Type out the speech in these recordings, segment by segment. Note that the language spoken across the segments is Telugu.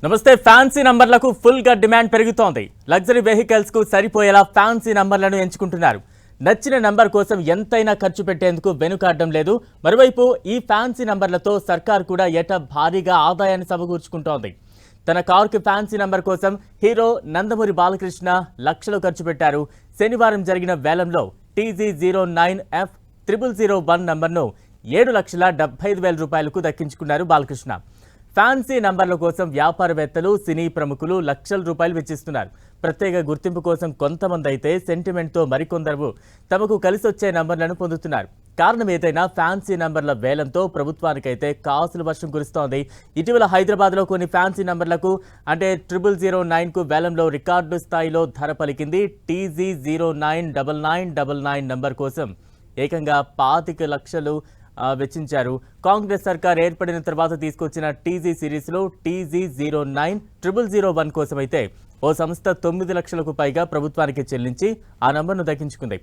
నమస్తే. ఫ్యాన్సీ నంబర్లకు ఫుల్ గా డిమాండ్ పెరుగుతోంది. లగ్జరీ వెహికల్స్ కు సరిపోయేలా ఫ్యాన్సీ నంబర్లను ఎంచుకుంటున్నారు. నచ్చిన నంబర్ కోసం ఎంతైనా ఖర్చు పెట్టేందుకు వెనుకాడడం లేదు. మరోవైపు ఈ ఫ్యాన్సీ నంబర్లతో సర్కార్ కూడా ఏటా భారీగా ఆదాయాన్ని సమకూర్చుకుంటోంది. తన కారుకి ఫ్యాన్సీ నంబర్ కోసం హీరో నందమూరి బాలకృష్ణ లక్షలు ఖర్చు పెట్టారు. శనివారం జరిగిన వేలంలో TZ09F0001 నంబర్ను 7,75,000 రూపాయలకు దక్కించుకున్నారు బాలకృష్ణ. ఫ్యాన్సీ నంబర్ల కోసం వ్యాపారవేత్తలు, సినీ ప్రముఖులు లక్షల రూపాయలు వెచ్చిస్తున్నారు. ప్రత్యేక గుర్తింపు కోసం కొంతమంది అయితే సెంటిమెంట్తో మరికొందరు తమకు కలిసొచ్చే నంబర్లను పొందుతున్నారు. కారణం ఏదైనా ఫ్యాన్సీ నంబర్ల వేలంతో ప్రభుత్వానికైతే కాసుల వర్షం కురుస్తోంది. ఇటీవల హైదరాబాద్లో కొన్ని ఫ్యాన్సీ నంబర్లకు అంటే 0009కు వేలంలో రికార్డు స్థాయిలో ధర పలికింది. TZ099999 నంబర్ కోసం ఏకంగా 25 లక్షలు వెచ్చించారు. కాంగ్రెస్ సర్కార్ ఏర్పడిన తర్వాత తీసుకొచ్చిన టీజీ సిరీస్లో TZ090001 కోసం అయితే ఓ సంస్థ 9 లక్షలకు పైగా ప్రభుత్వానికి చెల్లించి ఆ నంబర్ను దక్కించుకుంది.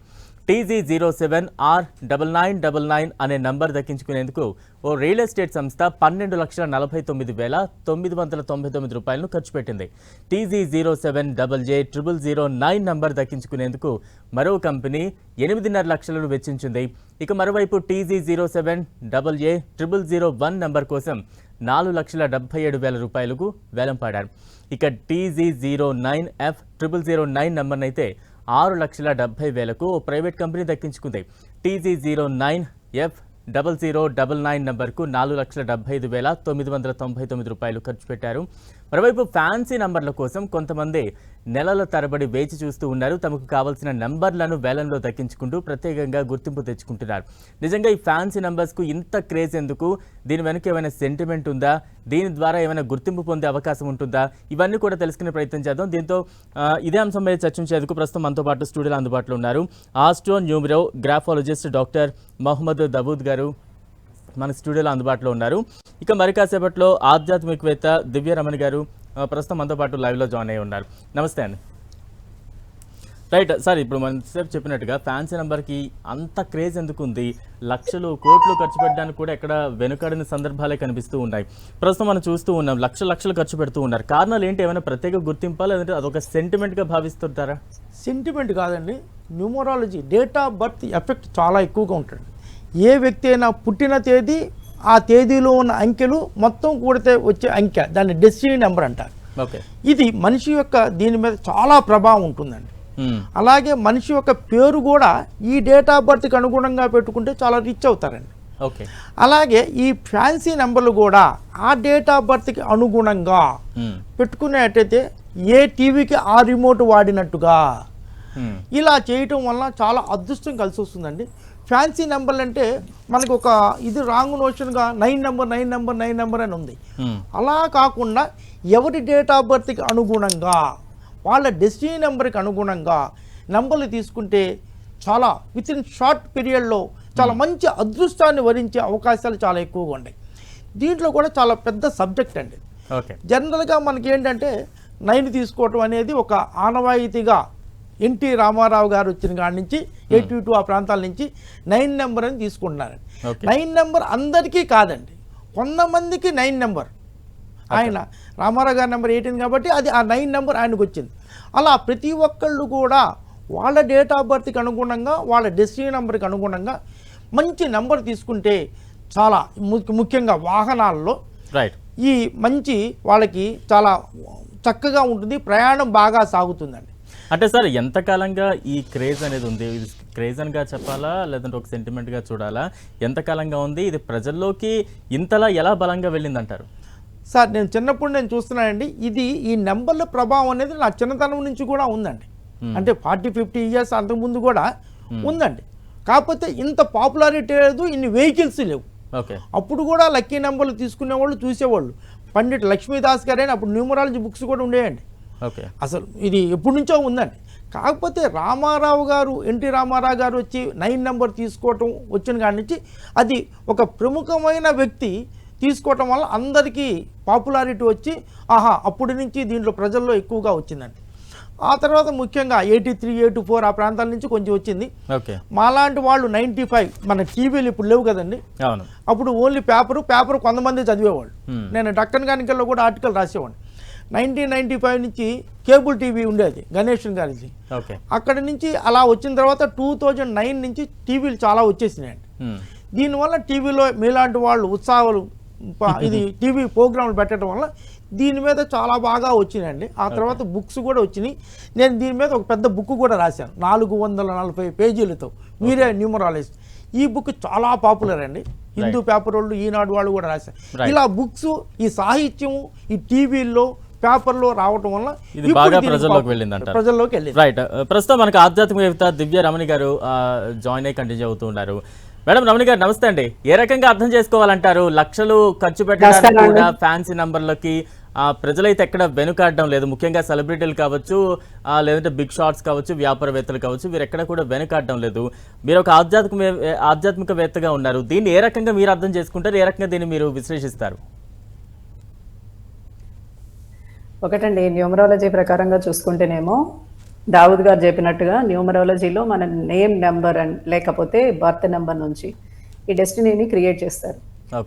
TZ07R9999 అనే నంబర్ దక్కించుకునేందుకు ఓ రియల్ ఎస్టేట్ సంస్థ 12,49,999 రూపాయలను ఖర్చు పెట్టింది. TZ07JJ0009 నంబర్ దక్కించుకునేందుకు మరో కంపెనీ 8.5 లక్షలను వెచ్చించింది. ఇక మరోవైపు TZ07JA0001 నంబర్ కోసం 4,77,000 రూపాయలకు వేలం పాడారు. ఇక TZ09F0009 నంబర్నైతే 6,70,000కు ప్రైవేట్ కంపెనీ దక్కించుకుంది. TZ09F0099 నంబర్కు 4,75,999 రూపాయలు ఖర్చు పెట్టారు. మరోవైపు ఫ్యాన్సీ నంబర్ల కోసం కొంతమంది నెలల తరబడి వేచి చూస్తూ ఉన్నారు. తమకు కావాల్సిన నంబర్లను వేలంలో దక్కించుకుంటూ ప్రత్యేకంగా గుర్తింపు తెచ్చుకుంటున్నారు. నిజంగా ఈ ఫ్యాన్సీ నంబర్స్కు ఇంత క్రేజ్ ఎందుకు? దీని వెనుక ఏమైనా సెంటిమెంట్ ఉందా? దీని ద్వారా ఏమైనా గుర్తింపు పొందే అవకాశం ఉంటుందా? ఇవన్నీ కూడా తెలుసుకునే ప్రయత్నం చేద్దాం. దీంతో ఇదే అంశం మీద చర్చించేందుకు ప్రస్తుతం మనతో పాటు స్టూడియోలో అందుబాటులో ఉన్నారు astro numero graphologist doctor Mohammed Dabood గారు మన స్టూడియోలో అందుబాటులో ఉన్నారు. ఇక మరి కాసేపట్లో ఆధ్యాత్మికవేత్త దివ్య రమణి గారు ప్రస్తుతం మనతో పాటు లైవ్లో జాయిన్ అయ్యి ఉన్నారు. నమస్తే అండి. రైట్ సార్, ఇప్పుడు మనం సేపు చెప్పినట్టుగా ఫ్యాన్సీ నెంబర్కి అంత క్రేజ్ ఎందుకు ఉంది? లక్షలు కోట్లు ఖర్చు పెట్టడానికి కూడా ఎక్కడ వెనుకాడిన సందర్భాలే కనిపిస్తూ ఉన్నాయి. ప్రస్తుతం మనం చూస్తూ ఉన్నాం, లక్షలు ఖర్చు పెడుతూ ఉన్నారు. కారణాలు ఏంటి? ఏమైనా ప్రత్యేక గుర్తింపా, లేదంటే అదొక సెంటిమెంట్గా భావిస్తుంటారా? సెంటిమెంట్ కాదండి, numerology date of birth effect చాలా ఎక్కువగా ఉంటుంది. ఏ వ్యక్తి అయినా పుట్టిన తేదీ, ఆ తేదీలో ఉన్న అంకెలు మొత్తం కూడితే వచ్చే అంకె, దాన్ని డెస్టినీ నెంబర్ అంటారు. ఓకే, ఇది మనిషి యొక్క దీని మీద చాలా ప్రభావం ఉంటుందండి. అలాగే మనిషి యొక్క పేరు కూడా ఈ డేట్ ఆఫ్ బర్త్కి అనుగుణంగా పెట్టుకుంటే చాలా రిచ్ అవుతారండి. ఓకే, అలాగే ఈ ఫ్యాన్సీ నెంబర్లు కూడా ఆ డేట్ ఆఫ్ బర్త్కి అనుగుణంగా పెట్టుకునేటైతే ఏ టీవీకి ఆ రిమోట్ వాడినట్టుగా ఇలా చేయటం వల్ల చాలా అదృష్టం కలిసి వస్తుందండి. ఫ్యాన్సీ నెంబర్లు అంటే మనకు ఒక ఇది రాంగ్ నోషన్గా 9 నెంబర్ అని ఉంది. అలా కాకుండా ఎవరి డేట్ ఆఫ్ బర్త్కి అనుగుణంగా, వాళ్ళ డెస్టినీ నెంబర్కి అనుగుణంగా నెంబర్లు తీసుకుంటే చాలా విత్ ఇన్ షార్ట్ పీరియడ్లో చాలా మంచి అదృష్టాన్ని వరించే అవకాశాలు చాలా ఎక్కువగా ఉన్నాయి. దీంట్లో కూడా చాలా పెద్ద సబ్జెక్ట్ అండి. జనరల్గా మనకి ఏంటంటే 9 తీసుకోవటం అనేది ఒక ఆనవాయితీగా ఎన్టీ రామారావు గారు వచ్చిన కాడి నుంచి 82 ఆ ప్రాంతాల నుంచి 9 నెంబర్ అని తీసుకుంటున్నారండి. 9 నెంబర్ అందరికీ కాదండి, కొంతమందికి 9 నెంబర్. ఆయన రామారావు గారి నెంబర్ 18 కాబట్టి అది ఆ 9 నెంబర్ ఆయనకు వచ్చింది. అలా ప్రతి ఒక్కళ్ళు కూడా వాళ్ళ డేట్ ఆఫ్ బర్త్కి అనుగుణంగా, వాళ్ళ డెస్టినీ నెంబర్కి అనుగుణంగా మంచి నెంబర్ తీసుకుంటే చాలా ముఖ్యంగా వాహనాల్లో ఈ మంచి వాళ్ళకి చాలా చక్కగా ఉంటుంది, ప్రయాణం బాగా సాగుతుందండి. అంటే సార్, ఎంతకాలంగా ఈ క్రేజ్ అనేది ఉంది? ఇది క్రేజ్ అనిగా చెప్పాలా, లేదంటే ఒక సెంటిమెంట్గా చూడాలా? ఎంతకాలంగా ఉంది ఇది? ప్రజల్లోకి ఇంతలా ఎలా బలంగా వెళ్ళిందంటారు? సార్, నేను చిన్నప్పుడు నేను చూస్తున్నానండి, ఇది ఈ నెంబర్ల ప్రభావం అనేది నా చిన్నతనం నుంచి కూడా ఉందండి. అంటే 40-50 ఇయర్స్ అంతకుముందు కూడా ఉందండి. కాకపోతే ఇంత పాపులారిటీ లేదు, ఇన్ని వెహికల్స్ లేవు. ఓకే, అప్పుడు కూడా లక్కీ నెంబర్లు తీసుకునేవాళ్ళు, చూసేవాళ్ళు. పండిట్ లక్ష్మీదాస్ గారైనా అప్పుడు న్యూమరాలజీ బుక్స్ కూడా ఉండేయండి. ఓకే, అసలు ఇది ఎప్పటి నుంచో ఉందండి. కాకపోతే రామారావు గారు, ఎన్టీ రామారావు గారు వచ్చి 9 నెంబర్ తీసుకోవటం వచ్చిన కాడి నుంచి అది ఒక ప్రముఖమైన వ్యక్తి తీసుకోవటం వల్ల అందరికీ పాపులారిటీ వచ్చి అప్పటి నుంచి దీంట్లో ప్రజల్లో ఎక్కువగా వచ్చిందండి. ఆ తర్వాత ముఖ్యంగా 83, 84 ఆ ప్రాంతాల నుంచి కొంచెం వచ్చింది. మాలాంటి వాళ్ళు 95, మన టీవీలు ఇప్పుడు లేవు కదండి, అప్పుడు ఓన్లీ పేపర్ కొంతమంది చదివేవాళ్ళు. నేను డక్కన్ గానికల్లో కూడా ఆర్టికల్ రాసేవాడిని. 1995 నుంచి కేబుల్ టీవీ ఉండేది గణేషన్ గారిది. ఓకే. అక్కడి నుంచి అలా వచ్చిన తర్వాత 2009 నుంచి టీవీలు చాలా వచ్చేసినాయండి. దీనివల్ల టీవీలో మీలాంటి వాళ్ళు ఉత్సాహాలు ఇది టీవీ ప్రోగ్రాంలు పెట్టడం వల్ల దీని మీద చాలా బాగా వచ్చినాయండి. ఆ తర్వాత బుక్స్ కూడా వచ్చినాయి. నేను దీని మీద ఒక పెద్ద బుక్ కూడా రాశాను 440 పేజీలతో, మీరే న్యూమరాలజిస్ట్. ఈ బుక్ చాలా పాపులర్ అండి. హిందూ పేపర్ వాళ్ళు, ఈనాడు వాళ్ళు కూడా రాశారు. ఇలా బుక్స్, ఈ సాహిత్యం ఈ టీవీల్లో పేపర్లో రావటం వల్ల ఇది బాగా ప్రజల్లోకి వెళ్ళింది. రైట్. ప్రస్తుతం మనకు ఆధ్యాత్మికవేత్త దివ్య రమణి గారు జాయిన్ అయ్యి కంటిన్యూ అవుతూ ఉన్నారు. మేడం రమణి గారు నమస్తే అండి. ఏ రకంగా అర్థం చేసుకోవాలంటారు? లక్షలు ఖర్చు పెట్టడానికి కూడా ఫ్యాన్సీ నంబర్లకి ప్రజలైతే ఎక్కడ వెనుకాడడం లేదు. ముఖ్యంగా సెలబ్రిటీలు కావచ్చు, లేదంటే బిగ్ షాట్స్ కావచ్చు, వ్యాపారవేత్తలు కావచ్చు, వీరు ఎక్కడ కూడా వెనుకాడడం లేదు. మీరు ఒక ఆధ్యాత్మికవేత్తగా ఉన్నారు. దీన్ని ఏ రకంగా మీరు అర్థం చేసుకుంటారు? ఏ రకంగా దీన్ని మీరు విశ్లేషిస్తారు? ఒకటండి, న్యూమరాలజీ ప్రకారంగా చూసుకుంటేనేమో దావుద్ గారు చెప్పినట్టుగా న్యూమరాలజీలో మన నేమ్ నెంబర్ అండ్ లేకపోతే బర్త్ నెంబర్ నుంచి ఈ డెస్టినీని క్రియేట్ చేస్తారు.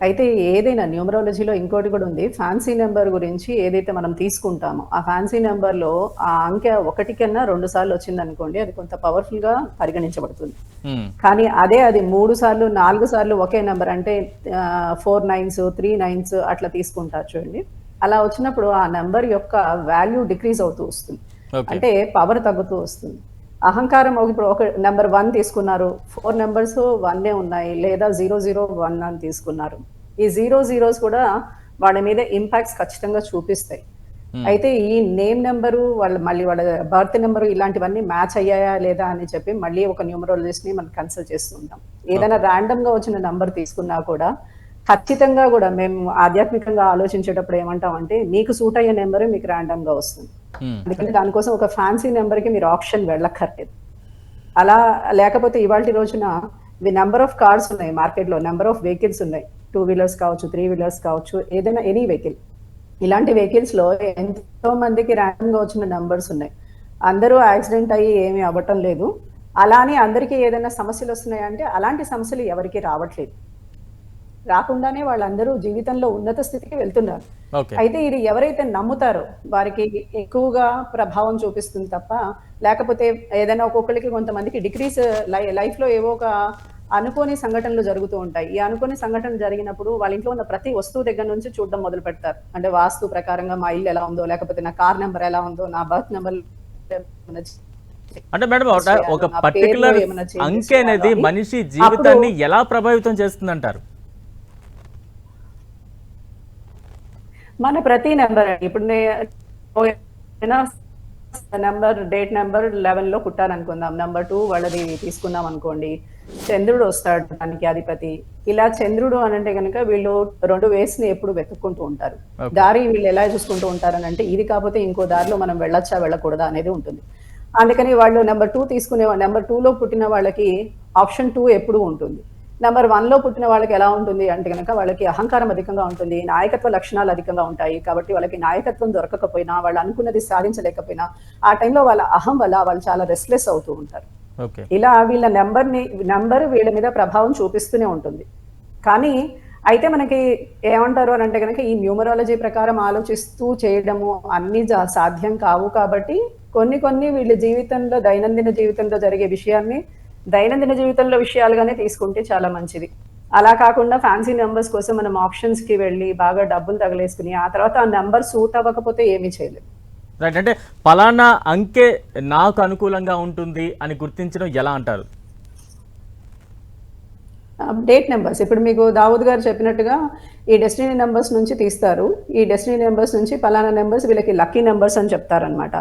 అయితే ఏదైనా న్యూమరాలజీలో ఇంకోటి కూడా ఉంది, ఫ్యాన్సీ నెంబర్ గురించి ఏదైతే మనం తీసుకుంటామో ఆ ఫ్యాన్సీ నెంబర్లో ఆ అంకె 1 కన్నా 2 సార్లు వచ్చింది అనుకోండి, అది కొంత పవర్ఫుల్ గా పరిగణించబడుతుంది. కానీ అది 3 సార్లు 4 సార్లు ఒకే నెంబర్ అంటే 4 9s 3 9s అట్లా తీసుకుంటారు చూడండి. అలా వచ్చినప్పుడు ఆ నెంబర్ యొక్క వాల్యూ డిక్రీజ్ అవుతూ వస్తుంది, అంటే పవర్ తగ్గుతూ వస్తుంది. అహంకారం ఇప్పుడు ఒక నెంబర్ 1 తీసుకున్నారు, 4 నెంబర్స్ 1 ఉన్నాయి, లేదా 001 అని తీసుకున్నారు. ఈ 0 కూడా వాళ్ళ మీద ఇంపాక్ట్స్ ఖచ్చితంగా చూపిస్తాయి. అయితే ఈ నేమ్ నెంబరు మళ్ళీ వాళ్ళ బర్త్ నెంబరు ఇలాంటివన్నీ మ్యాచ్ అయ్యాయా లేదా అని చెప్పి మళ్ళీ ఒక న్యూమరాలజిస్ట్ ని మనం కన్సల్ట్ చేస్తూ ఉంటాం. ఏదైనా ర్యాండమ్ గా వచ్చిన నెంబర్ తీసుకున్నా కూడా ఖచ్చితంగా కూడా మేము ఆధ్యాత్మికంగా ఆలోచించేటప్పుడు ఏమంటామంటే మీకు సూట్ అయ్యే నెంబర్ మీకు ర్యాండమ్ గా వస్తుంది. ఎందుకంటే దానికోసం ఒక ఫ్యాన్సీ నెంబర్ కి మీరు ఆప్షన్ వెళ్ళక్కర్లేదు. అలా లేకపోతే ఇవాళ రోజున నెంబర్ ఆఫ్ కార్స్ ఉన్నాయి మార్కెట్ లో, నెంబర్ ఆఫ్ వెహికల్స్ ఉన్నాయి, 2 వీలర్స్ కావచ్చు, 3 వీలర్స్ కావచ్చు, ఏదైనా ఎనీ వెహికల్. ఇలాంటి వెహికల్స్ లో ఎంతో మందికి ర్యాండమ్ గా వచ్చిన నెంబర్స్ ఉన్నాయి. అందరూ యాక్సిడెంట్ అయ్యి ఏమీ అవ్వటం లేదు. అలానే అందరికీ ఏదైనా సమస్యలు వస్తున్నాయంటే అలాంటి సమస్యలు ఎవరికి రావట్లేదు. రాకుండానే వాళ్ళందరూ జీవితంలో ఉన్నత స్థితికి వెళ్తున్నారు. అయితే ఇది ఎవరైతే నమ్ముతారో వారికి ఎక్కువగా ప్రభావం చూపిస్తుంది తప్ప, లేకపోతే ఏదైనా ఒక్కొక్కరికి కొంతమందికి డిక్రీస్ లైఫ్ లో ఏవో ఒక అనుకోని సంఘటనలు జరుగుతూ ఉంటాయి. ఈ అనుకోని సంఘటన జరిగినప్పుడు వాళ్ళ ఇంట్లో ఉన్న ప్రతి వస్తువు దగ్గర నుంచి చూడడం మొదలు పెడతారు. అంటే వాస్తు ప్రకారంగా మా ఇల్లు ఎలా ఉందో, లేకపోతే నా కార్ నెంబర్ ఎలా ఉందో, నా బర్త్ నెంబర్. అంటే మేడం ఒక పర్టికులర్ అంకె అనేది మనిషి జీవితాన్ని ఎలా ప్రభావితం చేస్తుందంటారు? మన ప్రతి నెంబర్, ఇప్పుడు నెంబర్ డేట్ నెంబర్ 11 లో పుట్టారనుకుందాం, నెంబర్ 2 వాళ్ళది తీసుకున్నాం అనుకోండి, చంద్రుడు వస్తాడు దానికి అధిపతి. ఇలా చంద్రుడు అని అంటే కనుక వీళ్ళు 2 వేస్ ని ఎప్పుడు వెతుక్కుంటూ ఉంటారు. దారి వీళ్ళు ఎలా చూసుకుంటూ ఉంటారని అంటే ఇది కాకపోతే ఇంకో దారిలో మనం వెళ్ళొచ్చా వెళ్ళకూడదా అనేది ఉంటుంది. అందుకని వాళ్ళు నెంబర్ 2 తీసుకునే నెంబర్ 2 లో పుట్టిన వాళ్ళకి ఆప్షన్ 2 ఎప్పుడు ఉంటుంది. నెంబర్ 1 లో పుట్టిన వాళ్ళకి ఎలా ఉంటుంది అంటే కనుక వాళ్ళకి అహంకారం అధికంగా ఉంటుంది, నాయకత్వ లక్షణాలు అధికంగా ఉంటాయి. కాబట్టి వాళ్ళకి నాయకత్వం దొరకకపోయినా, వాళ్ళు అనుకున్నది సాధించలేకపోయినా ఆ టైంలో వాళ్ళ అహం వల్ల వాళ్ళు చాలా రెస్ట్లెస్ అవుతూ ఉంటారు. ఇలా వీళ్ళ నెంబర్ వీళ్ళ మీద ప్రభావం చూపిస్తూనే ఉంటుంది. కానీ అయితే మనకి ఏమంటారు అని అంటే కనుక ఈ న్యూమరాలజీ ప్రకారం ఆలోచిస్తూ చేయడము అన్ని సాధ్యం కావు. కాబట్టి కొన్ని వీళ్ళ జీవితంలో దైనందిన జీవితంలో జరిగే విషయాన్ని దైనందిన జీవితంలో విషయాలుగానే తీసుకుంటే చాలా మంచిది. అలా కాకుండా ఫ్యాన్సీ నెంబర్స్ కోసం మనం ఆప్షన్స్ కి వెళ్ళి బాగా డబ్బులు తగలేసుకుని ఆ తర్వాత ఆ నెంబర్ సూట్ అవ్వకపోతే ఏమీ చేయలేదు. రైట్. అంటే పలానా అంకె నాకు అనుకూలంగా ఉంటుంది అని గుర్తించడం ఎలా అంటారు? డేట్ నెంబర్స్, ఇప్పుడు మీకు దావుద్ గారు చెప్పినట్టుగా ఈ డెస్టినీ నెంబర్స్ నుంచి తీస్తారు. ఈ డెస్టినీ నెంబర్స్ నుంచి పలానా నెంబర్స్ వీళ్ళకి లక్కీ నెంబర్స్ అని చెప్తారనమాట.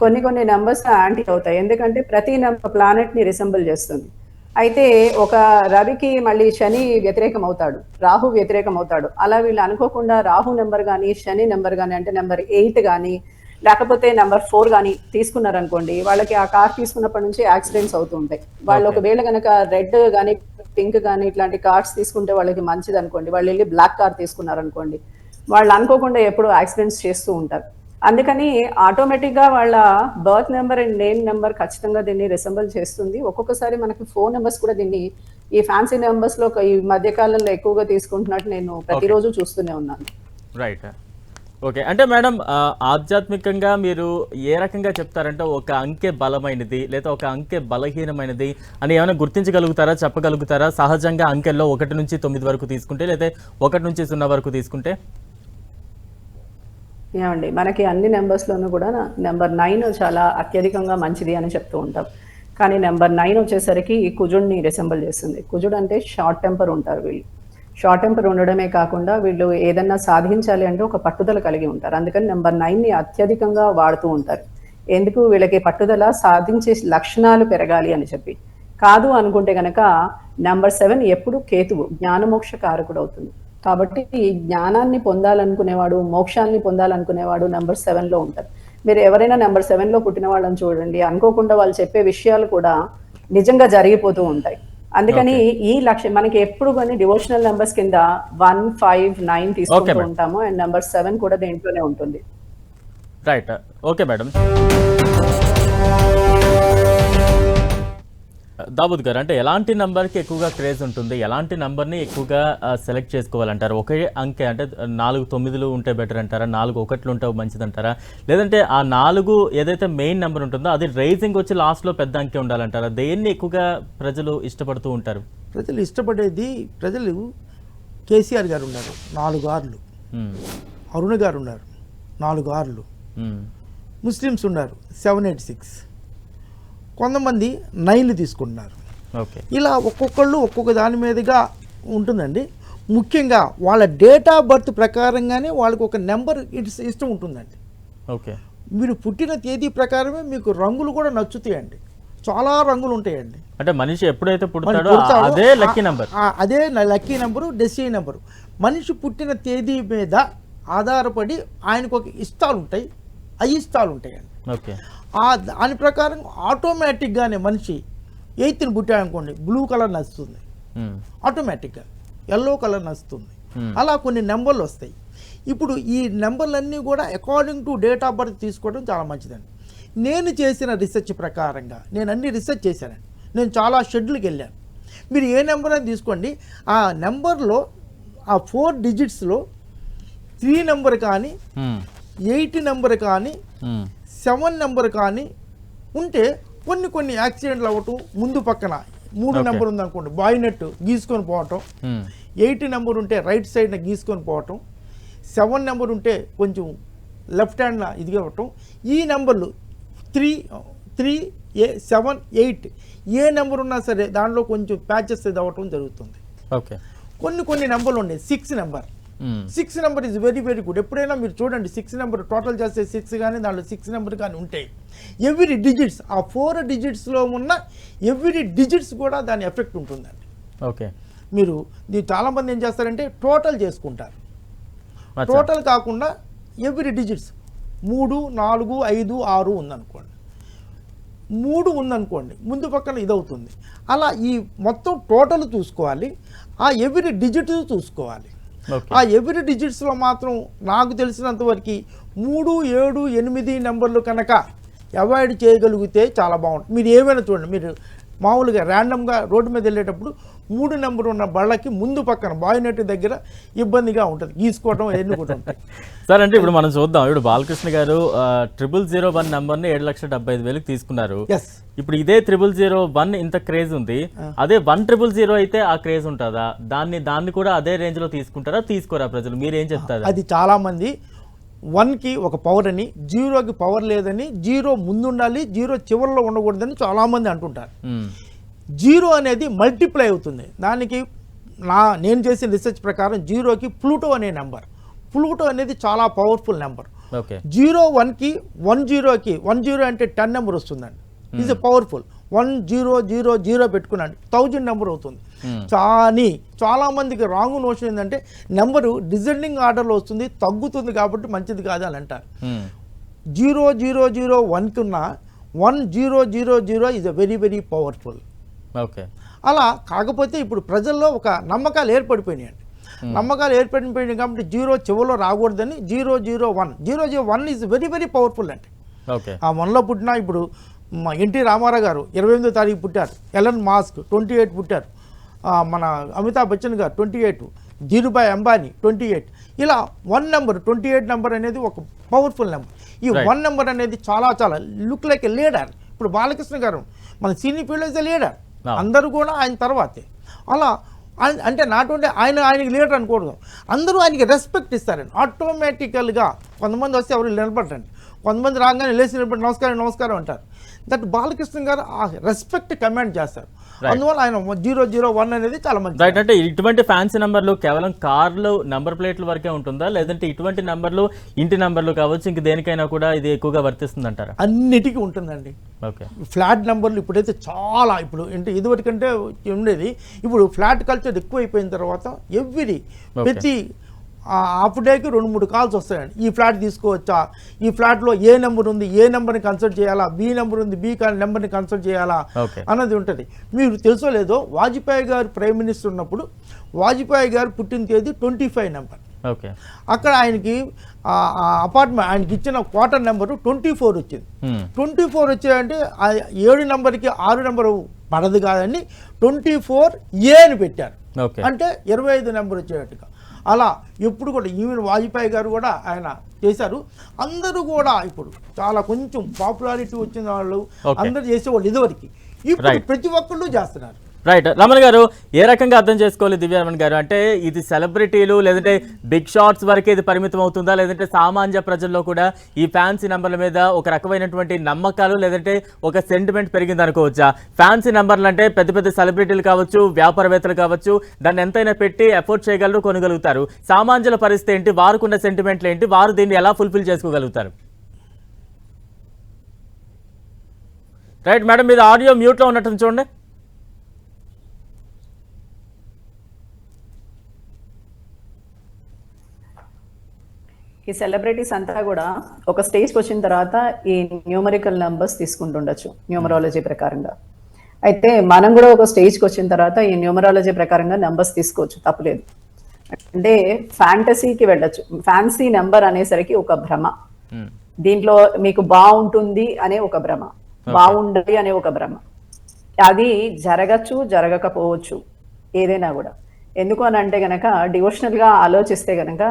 కొన్ని నెంబర్స్ యాంటీ అవుతాయి, ఎందుకంటే ప్రతి ప్లానెట్ ని రిసెంబుల్ చేస్తుంది. అయితే ఒక రవికి మళ్ళీ శని వ్యతిరేకం అవుతాడు, రాహు వ్యతిరేకం అవుతాడు. అలా వీళ్ళు అనుకోకుండా రాహు నెంబర్ కానీ శని నెంబర్ కానీ అంటే నెంబర్ 8 కానీ లేకపోతే నెంబర్ 4 కానీ తీసుకున్నారనుకోండి, వాళ్ళకి ఆ కార్ తీసుకున్నప్పటి నుంచి యాక్సిడెంట్స్ అవుతూ ఉంటాయి. వాళ్ళు ఒకవేళ కనుక రెడ్ కానీ పింక్ కానీ ఇట్లాంటి కార్స్ తీసుకుంటే వాళ్ళకి మంచిది అనుకోండి, వాళ్ళు వెళ్ళి బ్లాక్ కార్ తీసుకున్నారనుకోండి, వాళ్ళు అనుకోకుండా ఎప్పుడు యాక్సిడెంట్స్ చేస్తూ ఉంటారు. అందుకని ఆటోమేటిక్గా వాళ్ళ birth number and name number ఖచ్చితంగా దీన్ని రిసెంబుల్ చేస్తుంది. ఒక్కొక్కసారి మనకి ఫోన్ నెంబర్స్ కూడా దీన్ని ఈ ఫ్యాన్సీ నెంబర్స్ లో ఈ మధ్య కాలంలో ఎక్కువగా తీసుకుంటున్నట్టు నేను ప్రతిరోజు చూస్తూనే ఉన్నాను. రైట్. ఓకే. అంటే మేడం ఆధ్యాత్మికంగా మీరు ఏ రకంగా చెప్తారంటే ఒక అంకె బలమైనది లేదా ఒక అంకె బలహీనమైనది అని ఏమైనా గుర్తించగలుగుతారా, చెప్పగలుగుతారా? సహజంగా అంకెల్లో 1 నుంచి 9 వరకు తీసుకుంటే లేదా 1 నుంచి 0 వరకు తీసుకుంటే? ఏమండి మనకి అన్ని నెంబర్స్లోనూ కూడా నెంబర్ 9 చాలా అత్యధికంగా మంచిది అని చెప్తూ ఉంటాం. కానీ నెంబర్ 9 వచ్చేసరికి ఈ కుజుడిని రిసెంబుల్ చేస్తుంది. కుజుడు అంటే షార్ట్ టెంపర్ ఉంటారు వీళ్ళు. షార్ట్ టెంపర్ ఉండడమే కాకుండా వీళ్ళు ఏదన్నా సాధించాలి అంటే ఒక పట్టుదల కలిగి ఉంటారు. అందుకని నెంబర్ 9ని అత్యధికంగా వాడుతూ ఉంటారు. ఎందుకు? వీళ్ళకి పట్టుదల, సాధించే లక్షణాలు పెరగాలి అని చెప్పి. కాదు అనుకుంటే కనుక నెంబర్ 7 ఎప్పుడు కేతువు, జ్ఞానమోక్ష కారకుడు అవుతుంది. కాబట్టి ఈ జ్ఞానాన్ని పొందాలనుకునేవాడు, మోక్షాన్ని పొందాలనుకునేవాడు నెంబర్ 7లో ఉంటారు. మీరు ఎవరైనా నెంబర్ 7లో పుట్టిన వాళ్ళని చూడండి, అనుకోకుండా వాళ్ళు చెప్పే విషయాలు కూడా నిజంగా జరిగిపోతూ ఉంటాయి. అందుకని ఈ లక్ష్యం మనకి ఎప్పుడు కానీ డివోషనల్ నెంబర్స్ కింద 1, 5, 9 తీసుకుంటూ ఉంటాము. అండ్ నెంబర్ 7 కూడా దేంట్లోనే ఉంటుంది. రైట్. Okay madam. దావూద్ గారు, అంటే ఎలాంటి నంబర్కి ఎక్కువగా క్రేజ్ ఉంటుంది, ఎలాంటి నంబర్ని ఎక్కువగా సెలెక్ట్ చేసుకోవాలంటారు? ఒకే అంకె అంటే 4 9లు ఉంటే బెటర్ అంటారా, 4 1లు ఉంటే మంచిది అంటారా, లేదంటే ఆ 4 ఏదైతే మెయిన్ నెంబర్ ఉంటుందో అది రైజింగ్ వచ్చి లాస్ట్లో పెద్ద అంకె ఉండాలంటారా? దేన్ని ఎక్కువగా ప్రజలు ఇష్టపడుతూ ఉంటారు? ప్రజలు ఇష్టపడేది, ప్రజలు కేసీఆర్ గారు ఉన్నారు 4 ఆర్లు, అరుణ్ గారు ఉన్నారు 4 ఆర్లు, ముస్లిమ్స్ ఉన్నారు 786, కొంతమంది 9లు తీసుకుంటున్నారు. ఓకే. ఇలా ఒక్కొక్కళ్ళు ఒక్కొక్క దాని మీదుగా ఉంటుందండి. ముఖ్యంగా వాళ్ళ డేట్ ఆఫ్ బర్త్ ప్రకారంగానే వాళ్ళకి ఒక నెంబర్ ఇష్టం ఉంటుందండి. ఓకే. మీరు పుట్టిన తేదీ ప్రకారమే మీకు రంగులు కూడా నచ్చుతాయండి. చాలా రంగులు ఉంటాయండి. అంటే మనిషి ఎప్పుడైతే పుడతాడో అదే లక్కీ నెంబర్, అదే లక్కీ నెంబరు, డెస్టినీ నెంబరు. మనిషి పుట్టిన తేదీ మీద ఆధారపడి ఆయనకు ఒక ఇష్టాలు ఉంటాయి, అయిష్టాలు ఉంటాయండి. ఓకే. దాని ప్రకారం ఆటోమేటిక్గానే మనిషి 8ని పుట్టాడనుకోండి బ్లూ కలర్ నచ్చుతుంది, ఆటోమేటిక్గా ఎల్లో కలర్ నచ్చుతుంది. అలా కొన్ని నెంబర్లు వస్తాయి. ఇప్పుడు ఈ నెంబర్లన్నీ కూడా according to date of birth తీసుకోవడం చాలా మంచిదండి. నేను చేసిన రీసెర్చ్ ప్రకారంగా నేను అన్ని రీసెర్చ్ చేశానండి. నేను చాలా షెడ్యూల్కి వెళ్ళాను. మీరు ఏ నెంబర్ అని తీసుకోండి, ఆ నెంబర్లో ఆ 4 డిజిట్స్లో 3 నెంబర్ కానీ 8 నెంబర్ కానీ 7 నెంబర్ కానీ ఉంటే కొన్ని యాక్సిడెంట్లు అవ్వటం, ముందు పక్కన 3 నెంబర్ ఉందనుకోండి బాయినెట్ గీసుకొని పోవటం, 8 నెంబర్ ఉంటే రైట్ సైడ్న గీసుకొని పోవటం, 7 నెంబర్ ఉంటే కొంచెం లెఫ్ట్ హ్యాండ్న ఇది అవ్వటం. ఈ నెంబర్లు 3, 7, 8 ఏ నెంబర్ ఉన్నా సరే దాంట్లో కొంచెం ప్యాచెస్ ఇది అవ్వటం జరుగుతుంది. ఓకే. కొన్ని నెంబర్లు ఉన్నాయి. 6 number, 6 number is very very good. ఎప్పుడైనా మీరు చూడండి 6 నెంబర్ టోటల్ చేస్తే 6 కానీ దాంట్లో 6 నెంబర్ కానీ ఉంటాయి. ఎవ్రీ డిజిట్స్, ఆ 4 డిజిట్స్లో ఉన్న ఎవ్రీ డిజిట్స్ కూడా దాని ఎఫెక్ట్ ఉంటుందండి. ఓకే. మీరు చాలామంది ఏం చేస్తారంటే టోటల్ చేసుకుంటారు. టోటల్ కాకుండా ఎవ్రీ డిజిట్స్ 3, 4, 5, 6 ఉందనుకోండి, 3 ఉందనుకోండి ముందు పక్కన ఇదవుతుంది. అలా ఈ మొత్తం టోటల్ చూసుకోవాలి, ఆ ఎవ్రీ డిజిట్ చూసుకోవాలి. ఆ ఎవ్రీ డిజిట్స్లో మాత్రం నాకు తెలిసినంత వరకు 3, 7, 8 నెంబర్లు కనుక అవాయిడ్ చేయగలిగితే చాలా బాగుంటుంది. మీరు ఏమైనా చూడండి, మీరు మామూలుగా ర్యాండమ్గా రోడ్డు మీద వెళ్ళేటప్పుడు 3 నెంబర్ ఉన్న బళ్ళకి ముందు పక్కన బాయినెట్ దగ్గర ఇబ్బందిగా ఉంటుంది, గీసుకోవడం ఎన్నుకుంటూ ఉంటాయి. సార్, అంటే ఇప్పుడు మనం చూద్దాం, ఇప్పుడు బాలకృష్ణ గారు 0001 నెంబర్ని 7,75,000 తీసుకున్నారు. ఇప్పుడు ఇదే 0001 ఇంత క్రేజ్ ఉంది, అదే 1000 అయితే ఆ క్రేజ్ ఉంటుందా? దాన్ని కూడా అదే రేంజ్ లో తీసుకుంటారా, తీసుకోరా ప్రజలు? మీరేం చెప్తారు? అది చాలా మంది 1కి ఒక పవర్ అని, 0కి పవర్ లేదని, 0 ముందు ఉండాలి, 0 చివరిలో ఉండకూడదని చాలా మంది అంటుంటారు. 0 అనేది మల్టిప్లై అవుతుంది. దానికి నేను చేసిన రీసెర్చ్ ప్రకారం 0కి ప్లూటో అనే నెంబర్, ప్లూటో అనేది చాలా పవర్ఫుల్ నెంబర్. 01కి 10కి 10 అంటే 10 నెంబర్ వస్తుందండి. Is powerful. 1000 పెట్టుకున్నాండి 1000 నెంబర్ అవుతుంది. కానీ చాలా మందికి రాంగ్ నోషన్ ఏంటంటే నెంబరు డిజెండింగ్ ఆర్డర్లో వస్తుంది, తగ్గుతుంది కాబట్టి మంచిది కాదు అని అంటారు. 0001కి ఉన్న 1000 is a very very powerful. Okay. అలా కాకపోతే ఇప్పుడు ప్రజల్లో ఒక నమ్మకాలు ఏర్పడిపోయినాయండి. నమ్మకాలు ఏర్పడిపోయినాయి కాబట్టి 0 చివరిలో రాకూడదని 001 ఈజ్ వెరీ వెరీ పవర్ఫుల్ అండి. ఆ 1లో పుట్టిన ఇప్పుడు ఎన్టీ రామారావు గారు 28వ తారీఖు పుట్టారు, ఎలన్ మాస్క్ 28 పుట్టారు, మన అమితాబ్ బచ్చన్ గారు 28, ధీరుభాయ్ అంబానీ 28. ఇలా 1 నెంబర్ 28 నెంబర్ అనేది ఒక పవర్ఫుల్ నెంబర్. ఈ 1 నెంబర్ అనేది చాలా చాలా లుక్ లైక్ ఎ లీడర్. ఇప్పుడు బాలకృష్ణ గారు మన cine field is a leader, అందరూ కూడా ఆయన తర్వాతే. అలా అంటే నాట్ ఓన్లీ ఆయనకి లీడర్ అనుకోవడం, అందరూ ఆయనకి రెస్పెక్ట్ ఇస్తారండి ఆటోమేటికల్గా. కొంతమంది వస్తే ఎవరు నిలబడరండి, కొంతమంది రాగానే లేచి నిలబడి నమస్కారం అంటారు. దట్ బాలకృష్ణ గారు ఆ రెస్పెక్ట్ కమాండ్ చేస్తారు. అందువల్ల ఆయన 001 అనేది చాలా మంచి. రైట్. అంటే ఇటువంటి ఫ్యాన్సీ నంబర్లు కేవలం కార్లు నంబర్ ప్లేట్ల వరకే ఉంటుందా, లేదంటే ఇటువంటి నంబర్లు ఇంటి నంబర్లు కావచ్చు ఇంక దేనికైనా కూడా ఇది ఎక్కువగా వర్తిస్తుంది అంటారా? అన్నిటికీ ఉంటుందండి. ఓకే. ఫ్లాట్ నెంబర్లు ఇప్పుడైతే చాలా, ఇప్పుడు అంటే ఇదివరకంటే ఉండేది, ఇప్పుడు ఫ్లాట్ కల్చర్ ఎక్కువైపోయిన తర్వాత ప్రతి హాఫ్ డేకి 2-3 కాల్స్ వస్తాయండి. ఈ ఫ్లాట్ తీసుకోవచ్చా, ఈ ఫ్లాట్లో ఏ నెంబర్ ఉంది, ఏ నెంబర్ని కన్సల్ట్ చేయాలా, బి నెంబర్ ఉంది, బి నెంబర్ని కన్సల్ట్ చేయాలా అన్నది ఉంటుంది. మీరు తెలుసో లేదో, వాజ్పేయి గారు ప్రైమ్ మినిస్టర్ ఉన్నప్పుడు వాజ్పేయి గారు పుట్టిన తేదీ 25 నెంబర్. ఓకే. అక్కడ ఆయనకి అపార్ట్మెంట్ ఆయనకి ఇచ్చిన క్వార్టర్ నెంబరు 24 వచ్చింది. 24 వచ్చాయంటే 7 నెంబర్కి 6 నెంబరు పడదు కాదని 24A అని పెట్టారు. అంటే 25 నెంబర్ వచ్చేటట్టుగా. అలా ఎప్పుడు కూడా ఈవెన్ వాజ్పేయి గారు కూడా ఆయన చేశారు. అందరూ కూడా ఇప్పుడు చాలా కొంచెం పాపులారిటీ వచ్చిన వాళ్ళు అందరూ చేసేవాళ్ళు ఇదివరకు, ఇప్పుడు ప్రతి ఒక్కళ్ళు చేస్తున్నారు. రైట్. రమణ గారు, ఏ రకంగా అర్థం చేసుకోవాలి దివ్యరమణ్ గారు? అంటే ఇది సెలబ్రిటీలు లేదంటే బిగ్ షాట్స్ వరకే ఇది పరిమితం అవుతుందా, లేదంటే సామాన్య ప్రజల్లో కూడా ఈ ఫ్యాన్సీ నంబర్ల మీద ఒక రకమైనటువంటి నమ్మకాలు లేదంటే ఒక సెంటిమెంట్ పెరిగింది అనుకోవచ్చా? ఫ్యాన్సీ నంబర్లు అంటే పెద్ద పెద్ద సెలబ్రిటీలు కావచ్చు, వ్యాపారవేత్తలు కావచ్చు, దాన్ని ఎంతైనా పెట్టి ఎఫోర్డ్ చేయగలరు, కొనగలుగుతారు. సామాన్యుల పరిస్థితి ఏంటి, వారుకున్న సెంటిమెంట్లు ఏంటి, వారు దీన్ని ఎలా ఫుల్ఫిల్ చేసుకోగలుగుతారు? రైట్ మేడం, మీద ఆడియో మ్యూట్లో ఉన్నట్టు చూడండి. ఈ సెలబ్రిటీస్ అంతా కూడా ఒక స్టేజ్కి వచ్చిన తర్వాత ఈ న్యూమరికల్ నంబర్స్ తీసుకుంటుండొచ్చు న్యూమరాలజీ ప్రకారంగా. అయితే మనం కూడా ఒక స్టేజ్కి వచ్చిన తర్వాత ఈ న్యూమరాలజీ ప్రకారంగా నంబర్స్ తీసుకోవచ్చు, తప్పలేదు. అంటే ఫ్యాంటసీకి వెళ్ళొచ్చు. ఫ్యాన్సీ నెంబర్ అనేసరికి ఒక భ్రమ, దీంట్లో మీకు బాగుంటుంది అనే ఒక భ్రమ, బాగుండాలి అనే ఒక భ్రమ. అది జరగచ్చు, జరగకపోవచ్చు, ఏదైనా కూడా. ఎందుకు అని అంటే గనక డివోషనల్గా ఆలోచిస్తే గనక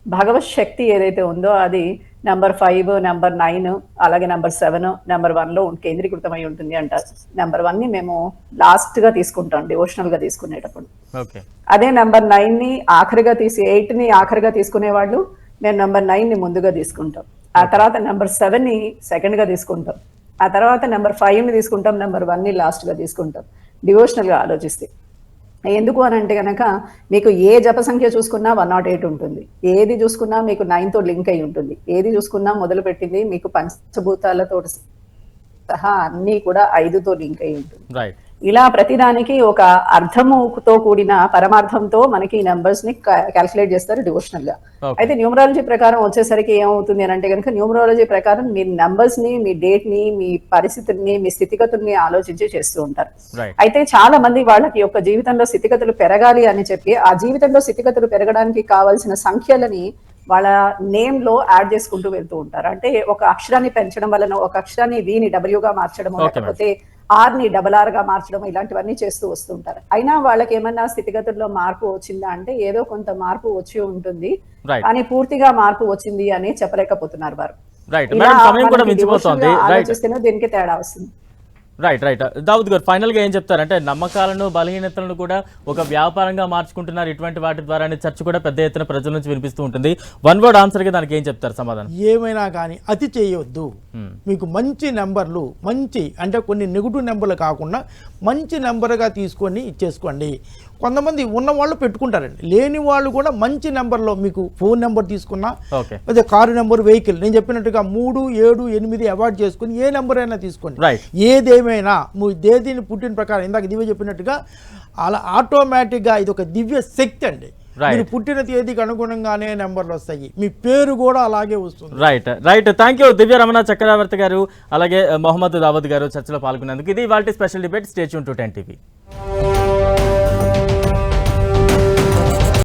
భగవత్ శక్తి ఏదైతే ఉందో అది నెంబర్ 5, నెంబర్ 9, అలాగే నెంబర్ 7, నెంబర్ 1లో కేంద్రీకృతమై ఉంటుంది అంటారు. నెంబర్ 1ని మేము లాస్ట్గా తీసుకుంటాం డివోషనల్గా తీసుకునేటప్పుడు. అదే నెంబర్ 9ని ఆఖరిగా 8ని ఆఖరిగా తీసుకునే వాళ్ళు మేము నెంబర్ 9ని ముందుగా తీసుకుంటాం. ఆ తర్వాత నెంబర్ 7ని సెకండ్గా తీసుకుంటాం. ఆ తర్వాత నెంబర్ 5ని తీసుకుంటాం, నెంబర్ 1ని లాస్ట్గా తీసుకుంటాం డివోషనల్గా ఆలోచిస్తే. ఎందుకు అని అంటే కనుక మీకు ఏ జప సంఖ్య చూసుకున్నా 108 ఉంటుంది, ఏది చూసుకున్నా మీకు 9తో లింక్ అయి ఉంటుంది, ఏది చూసుకున్నా మొదలు పెట్టింది మీకు పంచభూతాలతో సహా అన్నీ కూడా 5తో లింక్ అయి ఉంటుంది. ఇలా ప్రతిదానికి ఒక అర్థముతో కూడిన పరమార్థంతో మనకి నెంబర్స్ ని క్యాల్కులేట్ చేస్తారు డివోషనల్ గా. అయితే న్యూమరాలజీ ప్రకారం వచ్చేసరికి ఏమవుతుంది అని అంటే కనుక న్యూమరాలజీ ప్రకారం మీ నెంబర్స్ ని, మీ డేట్ ని, మీ పరిస్థితుల్ని, మీ స్థితిగతుల్ని ఆలోచించి చేస్తూ ఉంటారు. అయితే చాలా మంది వాళ్ళకి యొక్క జీవితంలో స్థితిగతులు పెరగాలి అని చెప్పి ఆ జీవితంలో స్థితిగతులు పెరగడానికి కావాల్సిన సంఖ్యలని వాళ్ళ నేమ్ లో యాడ్ చేసుకుంటూ వెళ్తూ ఉంటారు. అంటే ఒక అక్షరాన్ని పెంచడం వలన, ఒక అక్షరాన్ని వీని డబ్ల్యూగా మార్చడం, లేకపోతే ఆర్ని RR గా మార్చడం, ఇలాంటివన్నీ చేస్తూ వస్తుంటారు. అయినా వాళ్ళకి ఏమన్నా స్థితిగతుల్లో మార్పు వచ్చిందా అంటే ఏదో కొంత మార్పు వచ్చి ఉంటుంది, కానీ పూర్తిగా మార్పు వచ్చింది అని చెప్పలేకపోతున్నారు వారు. ఆలోచిస్తేనే దీనికి తేడా వస్తుంది. రైట్. దావుద్ గారు, ఫైనల్ గా ఏం చెప్తారంటే నమ్మకాలను, బలహీనతలను కూడా ఒక వ్యాపారంగా మార్చుకుంటున్నారు ఇటువంటి వాటి ద్వారా చర్చ కూడా పెద్ద ఎత్తున ప్రజల నుంచి వినిపిస్తూ ఉంటుంది. వన్ వర్డ్ ఆన్సర్ గా దానికి ఏం చెప్తారు సమాధానం? ఏమైనా కానీ అతి చేయవద్దు. మీకు మంచి నెంబర్లు, మంచి అంటే కొన్ని నెగిటివ్ నెంబర్లు కాకుండా మంచి నెంబర్గా తీసుకొని ఇచ్చేసుకోండి. కొంతమంది ఉన్నవాళ్ళు పెట్టుకుంటారండి, లేని వాళ్ళు కూడా మంచి నెంబర్లో మీకు ఫోన్ నెంబర్ తీసుకున్నా, అదే కారు నెంబర్, వెహికల్, నేను చెప్పినట్టుగా 3, 7, 8 అవాయిడ్ చేసుకుని ఏ నెంబర్ అయినా తీసుకోండి. ఏదేమైనా మీ దేదీని పుట్టిన ప్రకారం ఇందాక దివ్య చెప్పినట్టుగా అలా ఆటోమేటిక్గా ఇది ఒక దివ్య శక్తి అండి. మీరు పుట్టిన తేదీకి అనుగుణంగానే నెంబర్లు వస్తాయి, మీ పేరు కూడా అలాగే వస్తుంది. రైట్. థ్యాంక్ యూ దివ్య రమణ చక్రవర్తి గారు, అలాగే మొహమ్మద్ దావూద్ గారు చర్చలో పాల్గొన్నందుకు. ఇది ఇవాల్టి special debate. Stay tune to 10 TV.